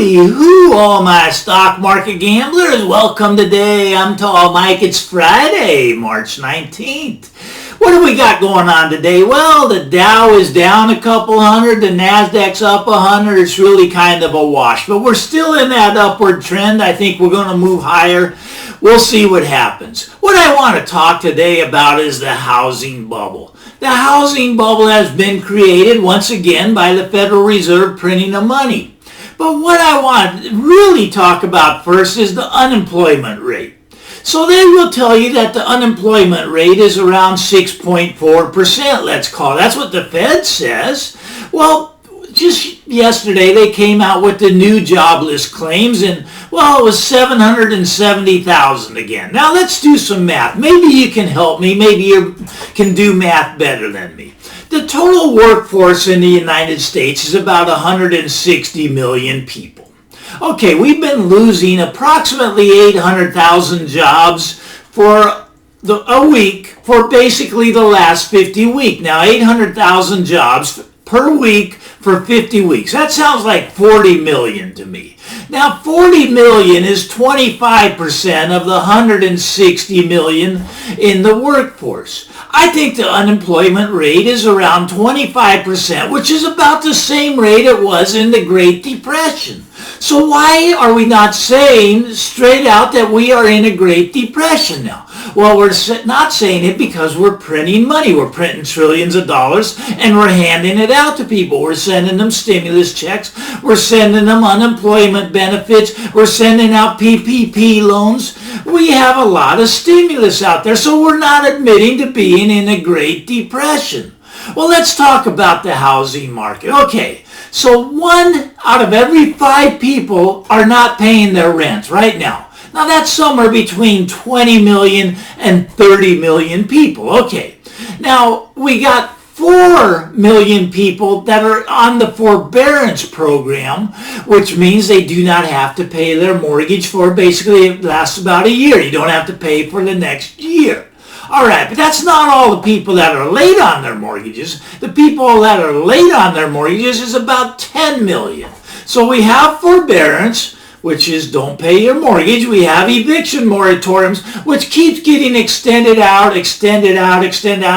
Howdy who, all my stock market gamblers. Welcome today. I'm Tall Mike. It's Friday, March 19th. What do we got going on today? Well, the Dow is down a couple hundred. The Nasdaq's up 100. It's really kind of a wash. But we're still in that upward trend. I think we're going to move higher. We'll see what happens. What I want to talk today about is the housing bubble. The housing bubble has been created once again by the Federal Reserve printing the money. But what I want to really talk about first is the unemployment rate. So they will tell you that the unemployment rate is around 6.4%, let's call it. That's what the Fed says. Well, just yesterday they came out with the new jobless claims, and well, it was 770,000 again. Now let's do some math. Maybe you can help me. Maybe you can do math better than me. The total workforce in the United States is about 160 million people. Okay, we've been losing approximately 800,000 jobs for a week for basically the last 50 weeks. Now, 800,000 jobs per week for 50 weeks. That sounds like 40 million to me. Now, 40 million is 25% of the 160 million in the workforce. I think the unemployment rate is around 25%, which is about the same rate it was in the Great Depression. So why are we not saying straight out that we are in a Great Depression now? Well, we're not saying it because we're printing money. We're printing trillions of dollars and we're handing it out to people. We're sending them stimulus checks. We're sending them unemployment benefits. We're sending out PPP loans. We have a lot of stimulus out there, so we're not admitting to being in a Great Depression. Well, let's talk about the housing market. Okay, so 1 out of every 5 people are not paying their rent right now. Now, that's somewhere between 20 million and 30 million people. Okay, now we got 4 million people that are on the forbearance program, which means they do not have to pay their mortgage for basically it lasts about a year. You don't have to pay for the next year. All right, but that's not all the people that are late on their mortgages. The people that are late on their mortgages is about 10 million. So we have forbearance, which is don't pay your mortgage. We have eviction moratoriums, which keeps getting extended out. I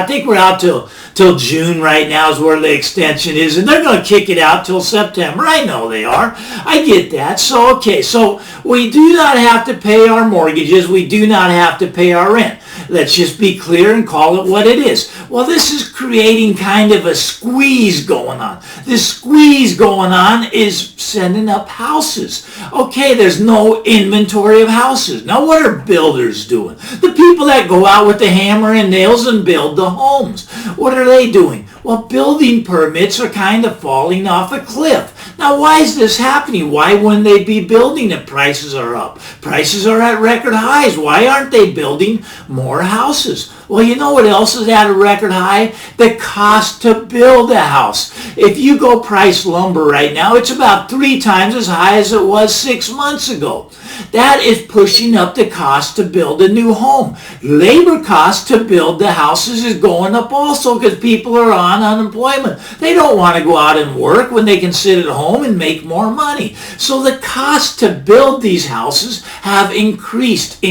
think we're out till June right now is where the extension is, and they're going to kick it out till September. I know they are. I get that. So, okay, so we do not have to pay our mortgages. We do not have to pay our rent. Let's just be clear and call it what it is. Well, this is creating kind of a squeeze going on. This squeeze going on is sending up houses. Okay, there's no inventory of houses. Now, what are builders doing? The people that go out with the hammer and nails and build the homes. What are they doing? Well, building permits are kind of falling off a cliff. Now, why is this happening? Why wouldn't they be building if prices are up? Prices are at record highs. Why aren't they building more houses? Well, you know what else is at a record high? The cost to build a house. If you go price lumber right now, it's about 3 times as high as it was 6 months ago. That is pushing up the cost to build a new home. Labor cost to build the houses is going up also because people are on unemployment. They don't want to go out and work when they can sit at home and make more money. So the cost to build these houses have increased.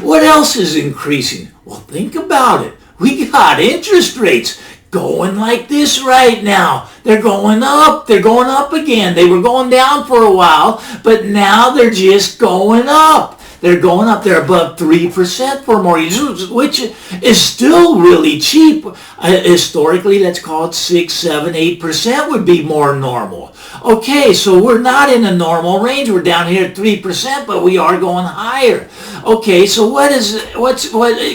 What else is increasing? Well, think about it. We got interest rates going like this right now. They're going up. They're going up again. They were going down for a while, but now they're just going up. They're going up. They're above 3% for mortgages, which is still really cheap. Historically, let's call it 6, 7, 8% would be more normal. Okay, so we're not in a normal range. We're down here at 3%, but we are going higher. Okay, so what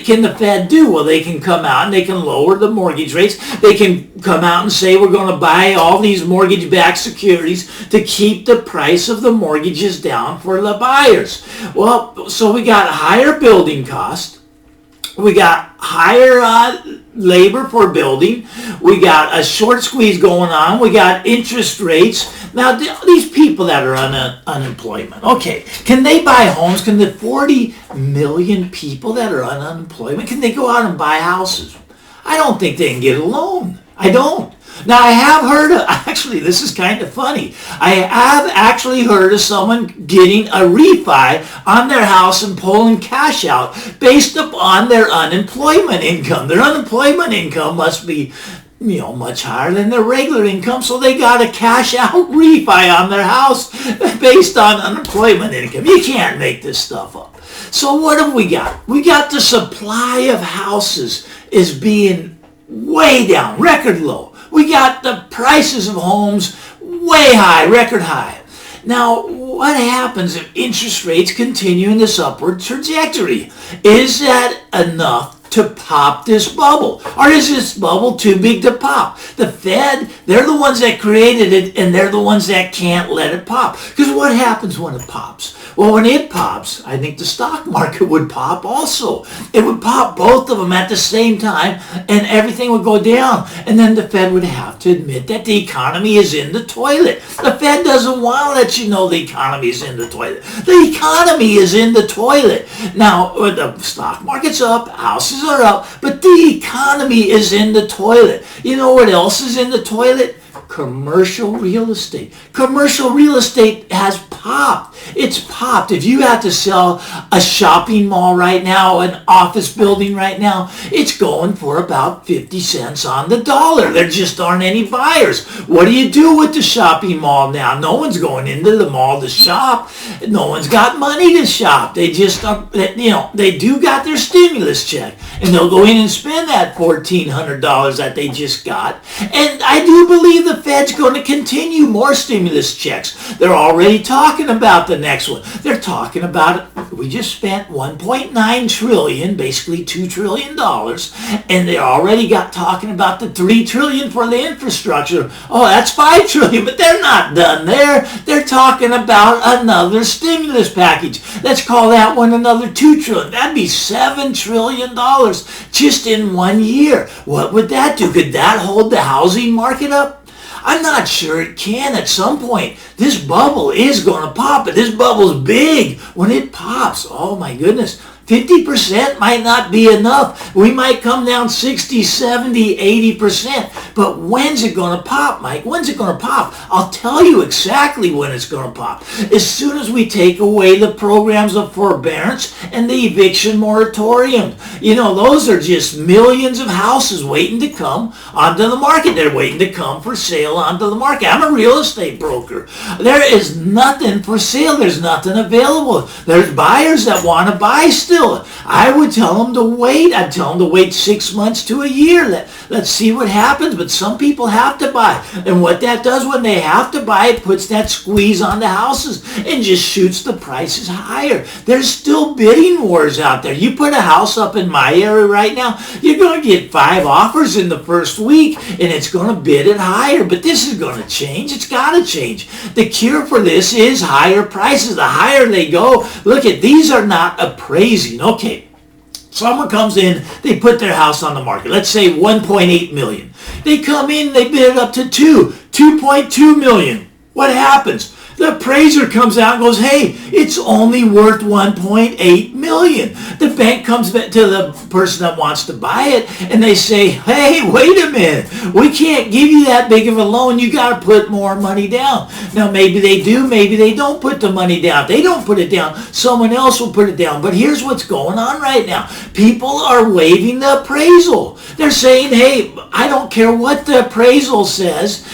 can the Fed do? Well, they can come out and they can lower the mortgage rates. They can come out and say we're going to buy all these mortgage-backed securities to keep the price of the mortgages down for the buyers. Well, so we got higher building costs. We got higher labor for building. We got a short squeeze going on. We got interest rates. Now, these people that are on unemployment, okay, can they buy homes? Can the 40 million people that are on unemployment, can they go out and buy houses? I don't think they can get a loan. I don't. Now, I have heard of, actually, this is kind of funny. I have actually heard of someone getting a refi on their house and pulling cash out based upon their unemployment income. Their unemployment income must be, much higher than their regular income, so they got a cash out refi on their house based on unemployment income. You can't make this stuff up. So what have we got? We got the supply of houses is being way down, record low. We got the prices of homes way high, record high. Now, what happens if interest rates continue in this upward trajectory? Is that enough to pop this bubble? Or is this bubble too big to pop? The Fed, they're the ones that created it, and they're the ones that can't let it pop. Because what happens when it pops? Well, when it pops, I think the stock market would pop also. It would pop both of them at the same time, and everything would go down. And then the Fed would have to admit that the economy is in the toilet. The Fed doesn't want to let you know the economy is in the toilet. The economy is in the toilet. Now, the stock market's up, houses are up, but the economy is in the toilet. You know what else is in the toilet? Commercial real estate. Commercial real estate has popped. It's popped. If you have to sell a shopping mall right now, an office building right now, it's going for about 50 cents on the dollar. There just aren't any buyers. What do you do with the shopping mall now? No one's going into the mall to shop. No one's got money to shop. They just, they do got their stimulus check, and they'll go in and spend that $1,400 that they just got. And I do believe the Fed's going to continue more stimulus checks. They're already talking about the next one. They're talking about it. We just spent $1.9 trillion, basically $2 trillion, and they already got talking about the $3 trillion for the infrastructure. Oh, that's $5 trillion, but they're not done there. They're talking about another stimulus package. Let's call that one another $2 trillion. That'd be $7 trillion just in 1 year. What would that do? Could that hold the housing market up? I'm not sure it can at some point. This bubble is going to pop, but this bubble's big. When it pops, oh my goodness, 50% might not be enough. We might come down 60, 70, 80%. But when's it going to pop, Mike? When's it going to pop? I'll tell you exactly when it's going to pop. As soon as we take away the programs of forbearance and the eviction moratorium. Those are just millions of houses waiting to come onto the market. They're waiting to come for sale onto the market. I'm a real estate broker. There is nothing for sale. There's nothing available. There's buyers that want to buy still. I would tell them to wait. I'd tell them to wait 6 months to a year. Let's see what happens. But some people have to buy. And what that does when they have to buy, it puts that squeeze on the houses and just shoots the prices higher. There's still bidding wars out there. You put a house up in my area right now, you're going to get 5 offers in the first week, and it's going to bid it higher. But this is going to change. It's got to change. The cure for this is higher prices. The higher they go, look at, these are not appraising. Okay, someone comes in, they put their house on the market. Let's say 1.8 million. They come in, they bid it up to 2.2 million. What happens? The appraiser comes out and goes, hey, it's only worth 1.8 million. The bank comes back to the person that wants to buy it, and they say, hey, wait a minute. We can't give you that big of a loan. You got to put more money down. Now, maybe they do. Maybe they don't put the money down. If they don't put it down, someone else will put it down. But here's what's going on right now. People are waiving the appraisal. They're saying, hey, I don't care what the appraisal says.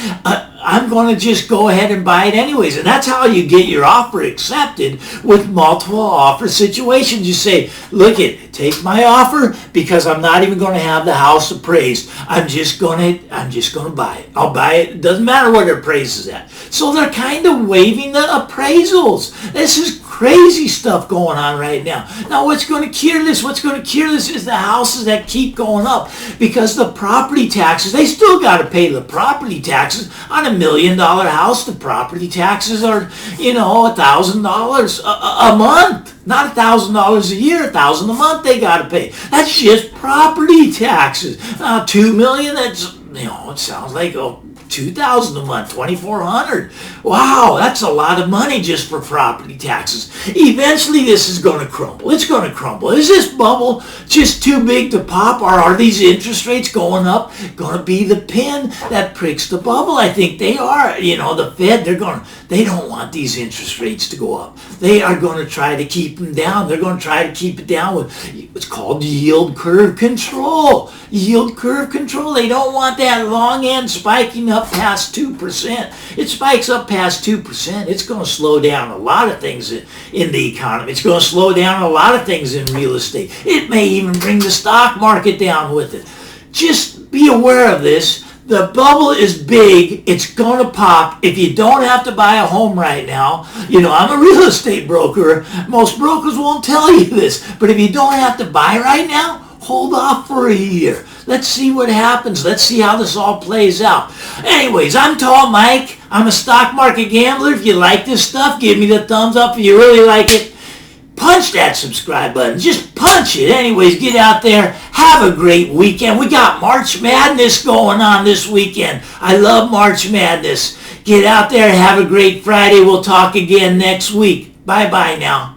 I'm going to just go ahead and buy it anyways. And that's how you get your offer accepted with multiple offer situations. You say, look, take my offer because I'm not even going to have the house appraised. I'm just going to buy it. I'll buy it. It doesn't matter what it appraises at. So they're kind of waiving the appraisals. This is crazy stuff going on right now. Now, what's going to cure this? What's going to cure this is the houses that keep going up, because the property taxes, they still got to pay the property taxes. On $1 million house, the property taxes are, $1,000 a month. Not $1,000 a year, $1,000 a month they got to pay. That's just property taxes. $2 million, that's, it sounds like $2,000 a month, $2,400. Wow, that's a lot of money just for property taxes. Eventually, this is going to crumble. It's going to crumble. Is this bubble just too big to pop, or are these interest rates going up going to be the pin that pricks the bubble? I think they are. You know, the Fed, they don't want these interest rates to go up. They are going to try to keep them down. They're going to try to keep it down with what's called yield curve control. Yield curve control. They don't want that long end spiking up past 2%. It spikes up past 2%. It's going to slow down a lot of things in the economy. It's going to slow down a lot of things in real estate. It may even bring the stock market down with it. Just be aware of this. The bubble is big. It's going to pop. If you don't have to buy a home right now, you know, I'm a real estate broker. Most brokers won't tell you this. But if you don't have to buy right now, hold off for a year. Let's see what happens. Let's see how this all plays out. Anyways, I'm Tall Mike. I'm a stock market gambler. If you like this stuff, give me the thumbs up. If you really like it, punch that subscribe button. Just punch it. Anyways, get out there. Have a great weekend. We got March Madness going on this weekend. I love March Madness. Get out there. Have a great Friday. We'll talk again next week. Bye-bye now.